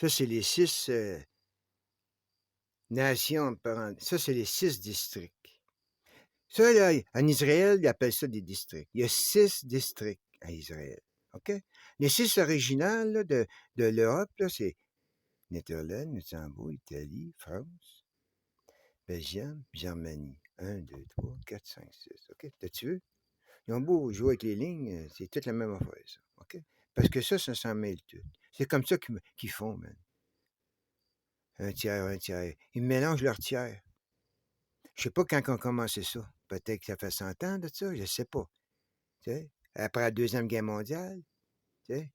Ça, c'est les 6 nations. Ça, c'est les 6 districts. Ça, là, en Israël, ils appellent ça des districts. Il y a 6 districts à Israël. OK? Les 6 originales là, de l'Europe, là, c'est Netherlands, Luxembourg, Italie, France, Belgium, Germanie. 1, 2, 3, 4, 5, 6. OK? T'as-tu vu? Ils ont beau jouer avec les lignes, c'est toute la même affaire, ça. OK? Parce que ça s'en mêle tout. C'est comme ça qu'ils font, man. Un tiers, un tiers. Ils mélangent leurs tiers. Je sais pas quand on a commencé ça. Peut-être que ça fait 100 ans de ça, je sais pas. Tu sais? Après la Deuxième Guerre mondiale, tu sais?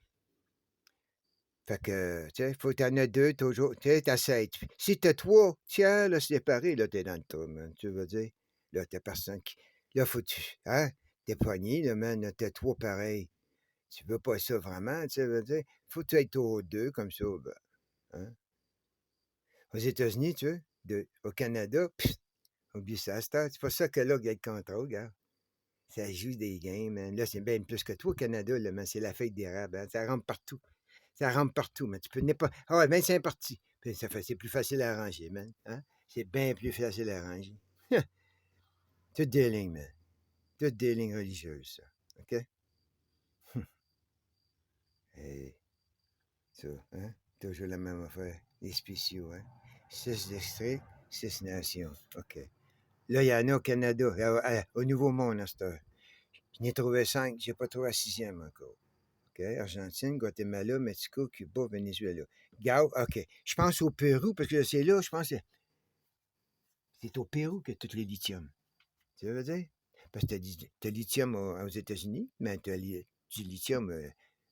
Fait que, tu sais, faut que t'en aies 2 toujours. Tu sais, t'essayes. Si t'as 3 tiers là, séparés, là, t'es dans le trou, man. Tu veux dire? Là, t'as personne qui. Là, faut que tu. Hein? T'es poigné, là, man. Là, t'as 3 pareils. Tu veux pas ça vraiment, tu veux dire? Faut que tu aies aux 2 comme ça, ben, hein? Aux États-Unis, tu veux? Au Canada, pfft, oublie ça, c'est pas ça que là, il y a le contrôle, gars. Ça joue des games, man. Là, c'est bien plus que toi au Canada, là, man. C'est la fête d'érable, hein? Ça rentre partout. Ça rentre partout, mais tu peux n'est pas. Ah ouais, 25 parties. Puis c'est plus facile à arranger, man. Hein? C'est bien plus facile à arranger. Toutes des lignes, man. Toutes des lignes religieuses, ça. OK? Et ça, hein? Toujours la même affaire. Les spéciaux, hein? 6 districts, 6 nations. OK. Là, il y en a au Canada, au Nouveau-Monde, à cette heure. Je n'ai trouvé 5, j'ai pas trouvé la 6e encore. OK? Argentine, Guatemala, Mexico, Cuba, Venezuela. Gao, OK. Je pense au Pérou, parce que c'est là, je pense que c'est au Pérou que tous les lithiums. Tu veux dire? Parce que t'as lithium aux États-Unis, mais t'as du lithium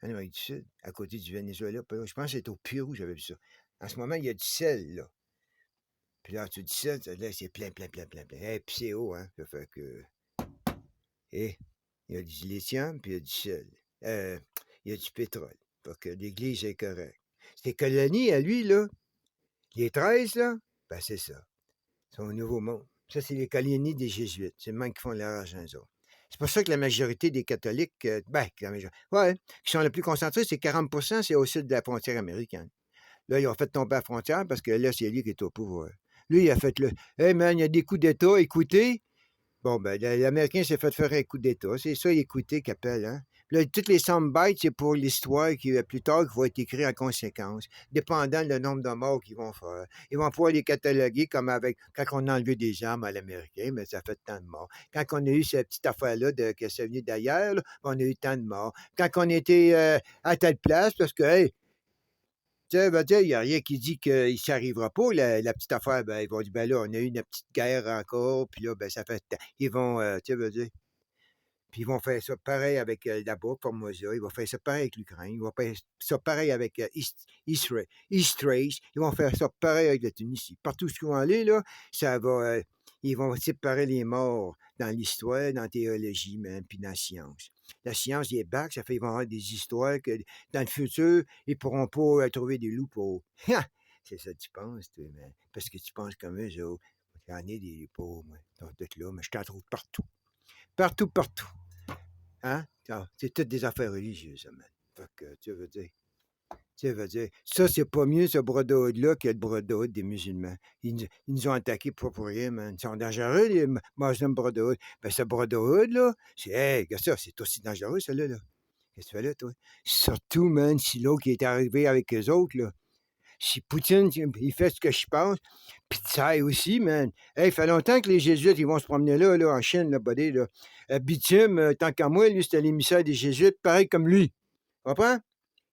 en Amérique du Sud, à côté du Venezuela. Je pense que c'est au Pérou, j'avais vu ça. En ce moment, il y a du sel, là. Puis là, tu dis sel, là, c'est plein, plein, plein, plein, plein. Et puis c'est haut, hein? Ça fait que. Et il y a du lithium, puis il y a du sel. Il y a du pétrole. Fait que l'Église est correcte. Ces colonies, à lui, là, les 13, là, ben c'est ça. Ils sont au Nouveau Monde. Ça, c'est les colonies des Jésuites. C'est le même qui font leur argent, eux autres. C'est pour ça que la majorité des catholiques, qui sont les plus concentrés, c'est 40%, c'est au sud de la frontière américaine. Là, ils ont fait tomber la frontière parce que là, c'est lui qui est au pouvoir. Lui, il a fait le Hey man, il y a des coups d'État, écoutez. Bon, ben, l'Américain s'est fait faire un coup d'État. C'est ça, écoutez, qu'appelle, hein? Là, toutes les soundbites, c'est pour l'histoire qui, plus tard, qui va être écrite en conséquence, dépendant le nombre de morts qu'ils vont faire. Ils vont pouvoir les cataloguer comme avec quand on a enlevé des armes à l'Américain, mais ça fait tant de morts. Quand on a eu cette petite affaire-là que ça venait d'ailleurs, là, on a eu tant de morts. Quand on était à telle place, parce que, hey, tu sais, ben, il n'y a rien qui dit que ça n'arrivera pas, la petite affaire. Ben, ils vont dire, ben là, on a eu une petite guerre encore, puis là, ben, ça fait. Ils vont, tu sais, veux dire. Puis ils vont faire ça pareil avec là-bas, Formosa. Ils vont faire ça pareil avec l'Ukraine. Ils vont faire ça pareil avec East Trace. Ils vont faire ça pareil avec la Tunisie. Partout où ils vont aller, là, ça va. Ils vont séparer les morts dans l'histoire, dans la théologie, même, puis dans la science. La science, il est back, ça fait qu'ils vont avoir des histoires que dans le futur, ils ne pourront pas trouver des loopholes. C'est ça que tu penses, toi, man. Parce que tu penses comme eux autres. Il y en a des loopholes, moi. Ils sont tous là, mais je t'en trouve partout. Partout, partout. Hein? C'est toutes des affaires religieuses, man. Fait que, tu veux dire. Ça, c'est pas mieux, ce Brotherhood-là, que le Brotherhood des musulmans. Ils nous ont attaqués pour rien, man. Ils sont dangereux, les Muslim Brotherhood. Ben, ce Brotherhood-là, hey, regarde ça, c'est aussi dangereux, celui-là, là. Qu'est-ce que tu fais là, toi? Surtout, man, si l'autre qui est arrivé avec eux autres, là. Si Poutine, il fait ce que je pense, puis Tsai aussi, man. Hey, il fait longtemps que les Jésuites, ils vont se promener là, en Chine, là, buddy, là. Bitume, tant qu'à moi, lui, c'était l'émissaire des Jésuites, pareil comme lui. Tu comprends?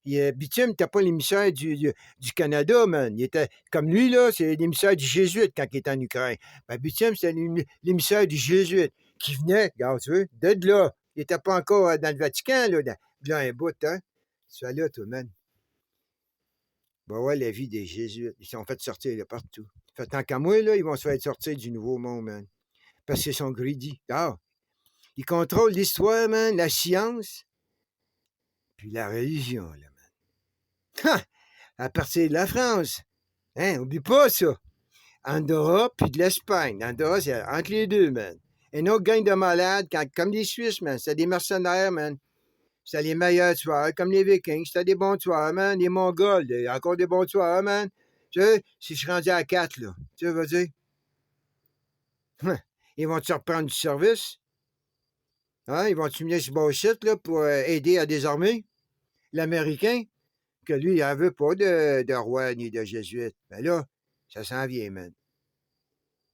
Bitume n'était pas l'émissaire du Canada, man. Il était, comme lui, là, c'est l'émissaire du Jésuite quand il était en Ukraine. Ben, Bitume, c'était l'émissaire du Jésuite qui venait, regarde, tu veux, de là. Il n'était pas encore dans le Vatican, là un bout, hein. Tu fais là, toi, man. Ben ouais, la vie des Jésuites. Ils sont fait sortir de partout. Fait tant qu'à moi, là, ils vont se faire sortir du Nouveau Monde, man. Parce qu'ils sont greedy. Ils contrôlent l'histoire, man, la science, puis la religion, là, man. À partir de la France. Hein, oublie pas ça. Andorra, puis de l'Espagne. Andorra, c'est entre les deux, man. Une autre gang de malades, comme des Suisses, man. C'est des mercenaires, man. C'était les meilleurs tueurs, comme les Vikings. C'était des bons tueurs, man. Les Mongols, encore des bons tueurs, man. Tu sais, si je suis rendu à 4, là, tu sais, vas-y. Ils vont te reprendre du service? Hein? Ils vont-tu venir sur bullshit, là, pour aider à désarmer l'Américain? Que lui, il n'en veut pas de roi ni de jésuite. Ben là, ça s'en vient, man.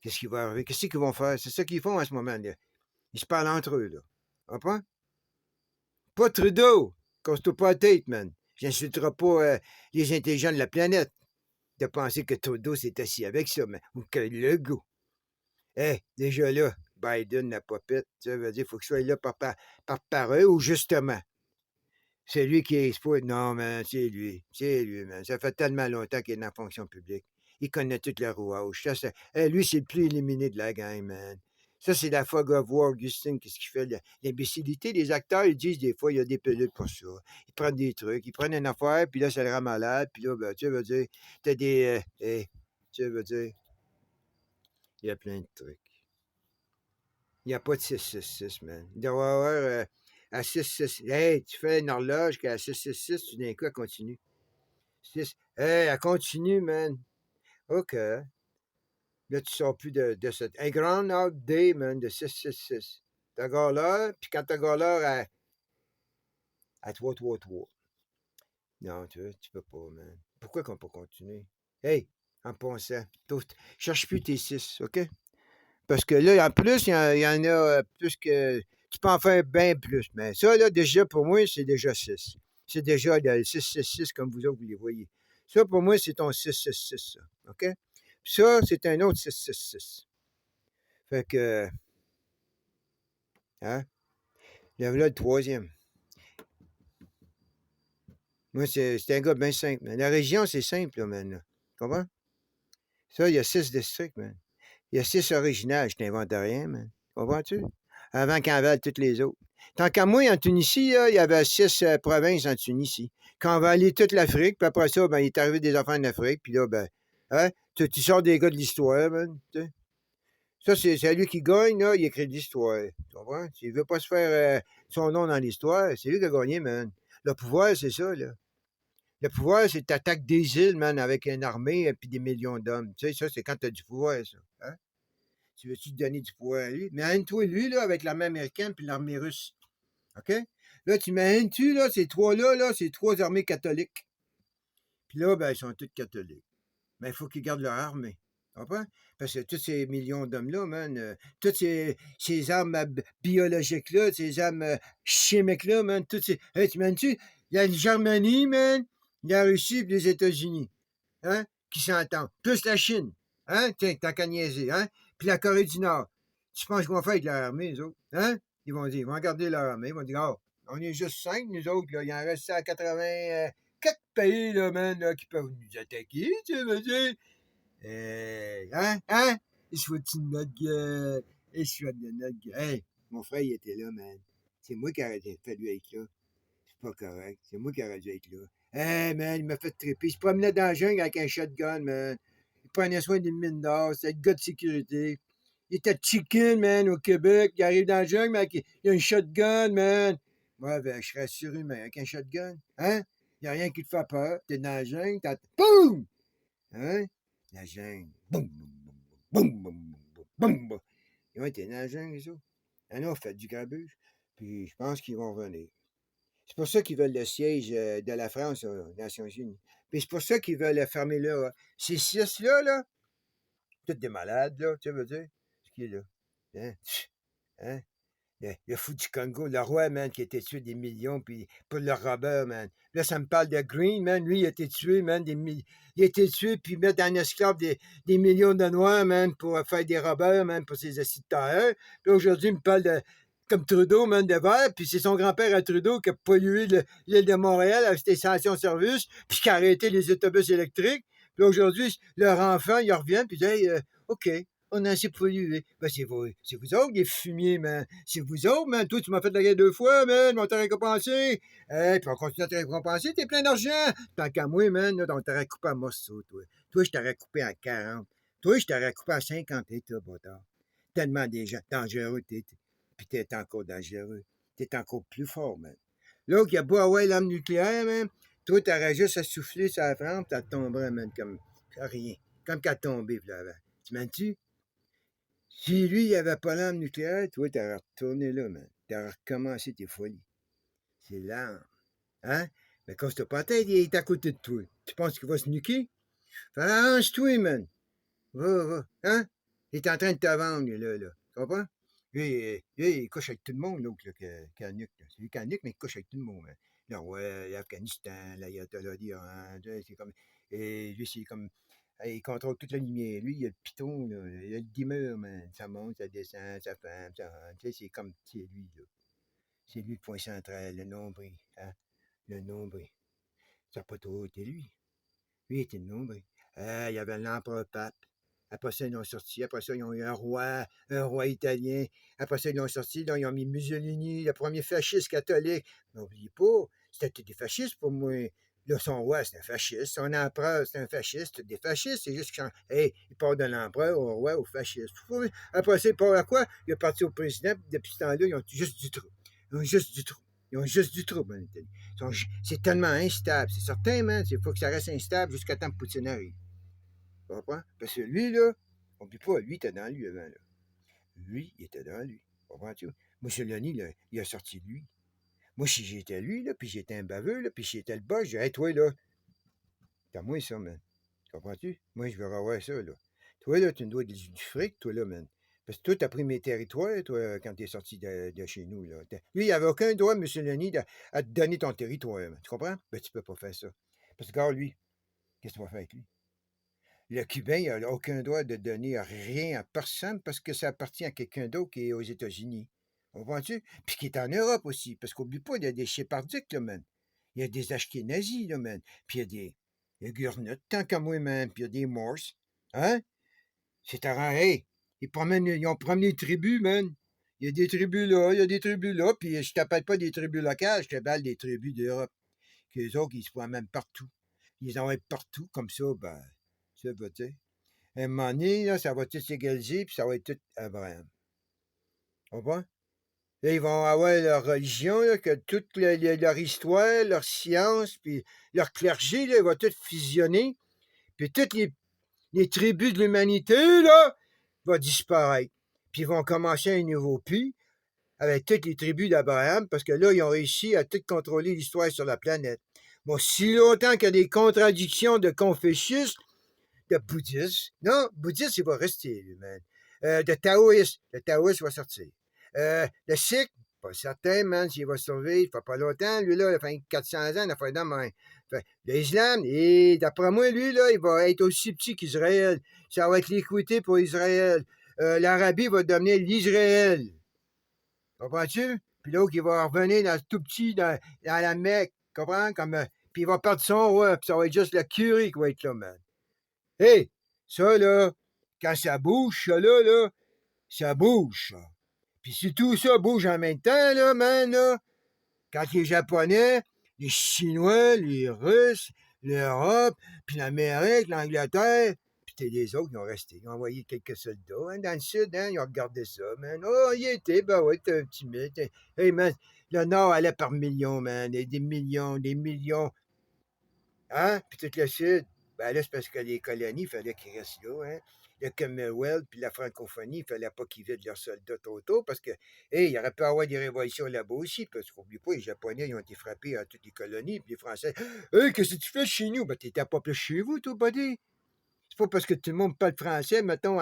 Qu'est-ce qui va arriver? Qu'est-ce qu'ils vont faire? C'est ça qu'ils font en ce moment, là. Ils se parlent entre eux, là. Comprends? Pas Trudeau! Casse-toi pas la tête, man. J'insulterai pas les intelligents de la planète de penser que Trudeau s'est assis avec ça, man. Ou que le goût. Déjà là, Biden n'a pas pète. Ça veut dire qu'il faut qu'il soit là par eux ou justement. C'est lui qui est exposé. Non, man, c'est lui, man. Ça fait tellement longtemps qu'il est dans la fonction publique. Il connaît toute la rouage. Lui, c'est le plus éliminé de la gang, man. Ça, c'est la fog of war, Augustine. Qu'est-ce qu'il fait? L'imbécilité des acteurs, ils disent des fois, il y a des pilules pour ça. Ils prennent des trucs, ils prennent une affaire, puis là, ça le rend malade, puis là, ben, tu veux dire, t'as des. Tu veux dire, il y a plein de trucs. Il n'y a pas de 666, man. Il doit y avoir à 666. Hey, tu fais une horloge qu'à 666, tu d'un coup, elle continue. 6. Hey, elle continue, man. OK. Là, tu sors plus de ça. Un grand out day, man, de 666. T'as gars l'heure, puis quand t'as gars l'heure à 333. Non, tu peux pas, man. Pourquoi qu'on peut continuer? Hey, en pensant, cherche plus tes 6, OK? Parce que là, en plus, il y en a plus que. Tu peux en faire bien plus. Mais ça, là, déjà, pour moi, c'est déjà 6. C'est déjà le 666 comme vous autres, vous les voyez. Ça, pour moi, c'est ton 666, ça. OK? Puis ça, c'est un autre 666. Fait que. Hein? Là, le troisième. Moi, c'est un gars bien simple. Man. La région, c'est simple, là, man. Là. Tu comprends? Ça, il y a 6 districts, man. Il y a 6 originales. Je t'invente rien, man. Comprends-tu? Avant qu'en valent toutes les autres. Tant qu'à moi, en Tunisie, là, il y avait 6 provinces en Tunisie. Quand on va aller toute l'Afrique, puis après ça, ben, il est arrivé des enfants en Afrique, puis là, ben, hein, tu sors des gars de l'histoire, man. T'sais. Ça, c'est lui qui gagne, là, il écrit de l'histoire. Tu comprends? S'il veut pas se faire son nom dans l'histoire, c'est lui qui a gagné, man. Le pouvoir, c'est ça, là. Le pouvoir, c'est t'attaques des îles, man, avec une armée et puis des millions d'hommes. Tu sais, ça, c'est quand t'as du pouvoir, ça. Hein? Tu veux-tu te donner du pouvoir à lui? Mais haine-toi lui, là, avec l'armée américaine puis l'armée russe. OK? Là, tu m'haines-tu, là, ces trois-là, là, c'est 3 armées catholiques. Puis là, ben, ils sont toutes catholiques. Mais il faut qu'ils gardent leur armée. Tu comprends? Parce que tous ces millions d'hommes-là, man, toutes ces armes biologiques-là, ces armes chimiques-là, man, toutes ces. Hey, tu m'aimes-tu? Il y a la Germanie, man, la Russie et les États-Unis, hein, qui s'entendent. Plus la Chine, hein, tiens, tant qu'à niaiser, hein, puis la Corée du Nord. Tu penses qu'ils vont faire avec leur armée, les autres? Hein? Ils vont dire, ils vont garder leur armée, ils vont dire, oh, on est juste 5, nous autres, là, il en reste à 84 pays, là, man, là, qui peuvent nous attaquer, tu veux dire? Hein? Hein? Il se fout de notre gueule. Il se fout de notre gueule. Hey, mon frère, il était là, man. C'est moi qui aurais fallu être là. C'est pas correct. C'est moi qui aurais dû être là. Hey, man, il m'a fait triper. Il se promenait dans la jungle avec un shotgun, man. Il prenait soin d'une mine d'or. C'était le gars de sécurité. Il était chicken, man, au Québec. Il arrive dans la jungle, mais il a un shotgun, man. Moi, ben, je serais surhumain avec un shotgun. Hein? Il n'y a rien qui te fait peur. T'es dans la jungle, t'as. Boum! Hein? La jungle. Boum, boum, boum, boum, boum, boum, boum, boum. Ils ont été dans la jungle, les autres. Ah non, fait du grabuge. Puis je pense qu'ils vont revenir. C'est pour ça qu'ils veulent le siège de la France aux Nations Unies. Puis c'est pour ça qu'ils veulent fermer là. Ces 6-là, là, tous des malades, là, tu veux dire? Ce qui est là. Hein? Hein? Le fou du Congo, le roi, man, qui a été tué des millions puis pour le robber, man. Là, ça me parle de Green, man. Lui, il a été tué, man. Il a été tué puis mettre en esclave des millions de Noirs, man, pour faire des robbers, man, pour ses acides de terre. Puis aujourd'hui, il me parle de, comme Trudeau, man, de verre. Puis c'est son grand-père à Trudeau qui a pollué l'île de Montréal avec ses stations-service puis qui a arrêté les autobus électriques. Puis aujourd'hui, leur enfant, ils reviennent puis ils disent, hey, OK, on a assez pollué. Ben, c'est vous autres, les fumiers, man. C'est vous autres, man. Toi, tu m'as fait la guerre 2 fois, man. On t'a récompensé. Puis on continue à te récompenser. T'es plein d'argent. Tant qu'à moi, man, là, on t'aurait coupé à morceaux, toi. Toi, je t'aurais coupé à 40. Toi, je t'aurais coupé à 50 États, bâtard. Tellement des gens dangereux, puis t'es encore dangereux. T'es encore plus fort, man. L'autre, il a beau avoir l'arme nucléaire, man. Toi, t'aurais juste à souffler sur la flamme, ça tomberait, man, comme rien. Comme qu'à tomber, puis là, avant. Tu m'entends-tu? Si lui, il avait pas l'arme nucléaire, toi, t'aurais retourné là, man. T'aurais recommencé tes folies. C'est l'arme. Hein? Mais quand t'as pas la tête, il est à côté de toi. Tu penses qu'il va se nuquer? Fais arrange-toi, man. Va. Hein? Il est en train de te vendre, là. Tu comprends? Lui, il couche avec tout le monde, l'autre, qui a nuque. C'est lui qui a nuque, mais il couche avec tout le monde. Hein. Là, ouais, l'Afghanistan, l'Ayatollah d'Iran, c'est comme. Et lui, c'est comme. Il contrôle toute la lumière. Lui, il a le piton, là. Il a le dimmer, man. Ça monte, ça descend, ça femme, ça rentre. Tu sais, c'est comme. C'est lui, là. C'est lui le point central, le nombril. Hein? Le nombril. Ça n'a pas trop été lui. Lui, il était le nombril. Il y avait l'empereur pape. Après ça, ils l'ont sorti. Après ça, ils ont eu un roi italien. Après ça, ils l'ont sorti. Là, ils ont mis Mussolini, le premier fasciste catholique. N'oubliez pas, c'était des fascistes pour moi. Là, son roi, c'est un fasciste. Son empereur, c'est un fasciste. Des fascistes, c'est juste que, hey, il part de l'empereur au roi au fasciste. Après ça, il part à quoi? Il est parti au président. Depuis ce temps-là, ils ont juste du trou. Ils ont juste du trou. Ils ont juste du trouble en Italie. C'est tellement instable. C'est certain, man. Il faut que ça reste instable jusqu'à temps que Poutine arrive. Tu comprends? Parce que lui, là, oublie pas, lui, il était dans lui avant, là. Lui, il était dans lui. Comprends-tu? Mussolini, là, il a sorti de lui. Moi, si j'étais lui, là, puis j'étais un baveux, là, puis j'étais le boss, je dirais, hey, toi, là, t'as moi ça, man. Comprends-tu? Moi, je veux revoir ça, là. Toi, là, tu me dois du fric, toi, là, man. Parce que toi, t'as pris mes territoires, toi, quand t'es sorti de chez nous, là. Lui, il avait aucun droit, Mussolini, à te donner ton territoire, man. Tu comprends? Ben, tu peux pas faire ça. Parce que, regarde, lui, qu'est-ce que tu vas faire avec lui? Le Cubain, il n'a aucun droit de donner rien à personne parce que ça appartient à quelqu'un d'autre qui est aux États-Unis. Comprends-tu? Puis qui est en Europe aussi. Parce qu'oublie pas, il y a des Chépardiques, là, man. Il y a des Ashkénazis, là, man. Puis il y a Gurnut, tant qu'à moi, man. Puis il y a des Morses. Hein? C'est arrant. Hey, ils ont promené des tribus, man. Il y a des tribus là, il y a des tribus là. Puis je t'appelle pas des tribus locales, je t'appelle des tribus d'Europe. Que les autres, ils se promènent partout. Ils en vont partout, comme ça, ben, ça va, tu sais. À un moment donné, là, ça va tout s'égaliser, puis ça va être tout Abraham. On comprends? Là, ils vont avoir leur religion, là, que toute leur histoire, leur science, puis leur clergé, là, va tout fusionner, puis toutes les tribus de l'humanité, là, vont disparaître. Puis ils vont commencer un nouveau puits avec toutes les tribus d'Abraham, parce que là, ils ont réussi à tout contrôler l'histoire sur la planète. Bon, si longtemps qu'il y a des contradictions de Confucius, de bouddhisme. Non, bouddhiste, il va rester, lui, man. De taoïsme, le taoïsme va sortir. Le sikh, pas certain, man, s'il va survivre, il fait pas longtemps. Lui, là, il fait 400 ans, il a fait dans main. L'islam, et d'après moi, lui, là, il va être aussi petit qu'Israël. Ça va être l'équité pour Israël. L'Arabie va devenir l'Israël. Comprends-tu? Puis l'autre, il va revenir dans tout petit, dans la Mecque. Comprends? Comme, puis il va perdre son roi, puis ça va être juste le curé qui va être là, man. Hé, ça, là, quand ça bouge, ça, là, ça bouge, ça. Puis si tout ça bouge en même temps, là, man, là, quand les Japonais, les Chinois, les Russes, l'Europe, puis l'Amérique, l'Angleterre, puis t'es les autres qui ont resté. Ils ont envoyé quelques soldats hein, dans le sud, hein, ils ont regardé ça, man. Oh, il était, ben ouais, t'es un petit mythe. Hey, man, le Nord allait par millions, man, et des millions, des millions. Hein? Puis tout le Sud, ben là, c'est parce que les colonies, il fallait qu'ils restent là. Hein? Le Commonwealth puis la francophonie, il ne fallait pas qu'ils vident leurs soldats trop tôt parce que, hey, il aurait pu avoir des révolutions là-bas aussi. Parce qu'oublie pas, les Japonais, ils ont été frappés à toutes les colonies. Puis les Français, hey, qu'est-ce que tu fais chez nous? Ben, t'étais pas plus chez vous, toi, buddy. C'est pas parce que tout le monde parle français, mettons,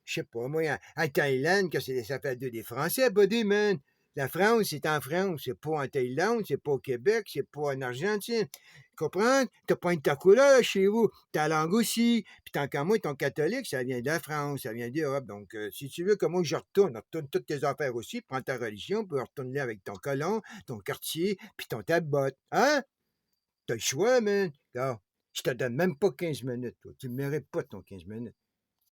je sais pas, moi, en Thaïlande, que ça fait des Français, buddy, man. La France, c'est en France, c'est pas en Thaïlande, c'est pas au Québec, c'est pas en Argentine. Tu comprends? T'as pas une ta couleur chez vous, ta langue aussi. Puis tant qu'à moi, ton catholique, ça vient de la France, ça vient d'Europe. Donc, si tu veux que moi je retourne toutes tes affaires aussi, prends ta religion, puis retourne-les avec ton colon, ton quartier, puis ton tabot. Hein? T'as le choix, man. Alors, je te donne même pas 15 minutes, toi. Tu ne mérites pas ton 15 minutes.